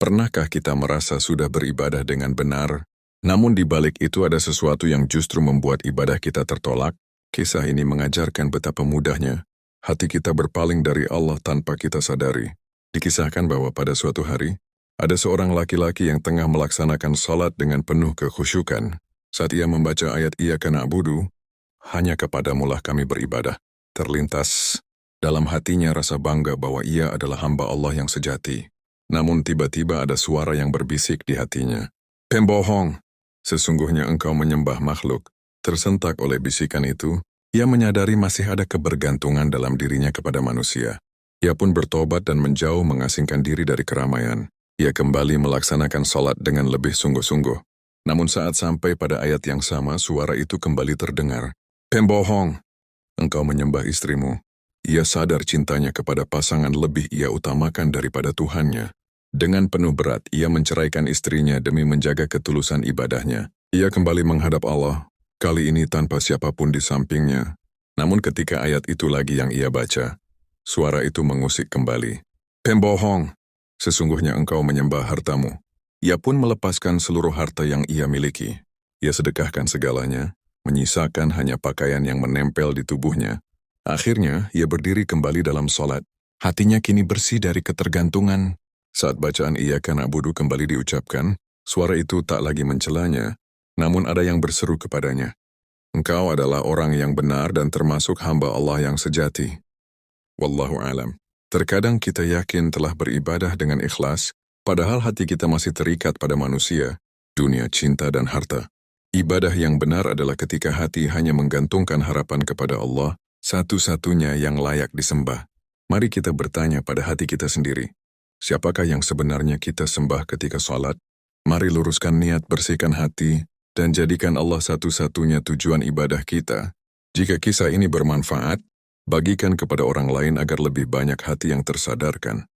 Pernahkah kita merasa sudah beribadah dengan benar, namun di balik itu ada sesuatu yang justru membuat ibadah kita tertolak? Kisah ini mengajarkan betapa mudahnya hati kita berpaling dari Allah tanpa kita sadari. Dikisahkan bahwa pada suatu hari, ada seorang laki-laki yang tengah melaksanakan salat dengan penuh kekhusyukan. Saat ia membaca ayat Iyyaka na'budu, hanya kepadamulah kami beribadah, terlintas dalam hatinya rasa bangga bahwa ia adalah hamba Allah yang sejati. Namun tiba-tiba ada suara yang berbisik di hatinya. Pembohong, sesungguhnya engkau menyembah makhluk. Tersentak oleh bisikan itu, ia menyadari masih ada kebergantungan dalam dirinya kepada manusia. Ia pun bertobat dan menjauh mengasingkan diri dari keramaian. Ia kembali melaksanakan salat dengan lebih sungguh-sungguh. Namun saat sampai pada ayat yang sama, suara itu kembali terdengar. Pembohong, engkau menyembah istrimu. Ia sadar cintanya kepada pasangan lebih ia utamakan daripada Tuhannya. Dengan penuh berat, ia menceraikan istrinya demi menjaga ketulusan ibadahnya. Ia kembali menghadap Allah, kali ini tanpa siapapun di sampingnya. Namun ketika ayat itu lagi yang ia baca, suara itu mengusik kembali. Pembohong, sesungguhnya engkau menyembah hartamu. Ia pun melepaskan seluruh harta yang ia miliki. Ia sedekahkan segalanya, menyisakan hanya pakaian yang menempel di tubuhnya. Akhirnya, ia berdiri kembali dalam salat. Hatinya kini bersih dari ketergantungan. Saat bacaan Iyyaka na'budu kembali diucapkan, suara itu tak lagi mencelanya, namun ada yang berseru kepadanya. Engkau adalah orang yang benar dan termasuk hamba Allah yang sejati. Wallahu alam. Terkadang kita yakin telah beribadah dengan ikhlas, padahal hati kita masih terikat pada manusia, dunia, cinta, dan harta. Ibadah yang benar adalah ketika hati hanya menggantungkan harapan kepada Allah, satu-satunya yang layak disembah. Mari kita bertanya pada hati kita sendiri. Siapakah yang sebenarnya kita sembah ketika salat? Mari luruskan niat, bersihkan hati, dan jadikan Allah satu-satunya tujuan ibadah kita. Jika kisah ini bermanfaat, bagikan kepada orang lain agar lebih banyak hati yang tersadarkan.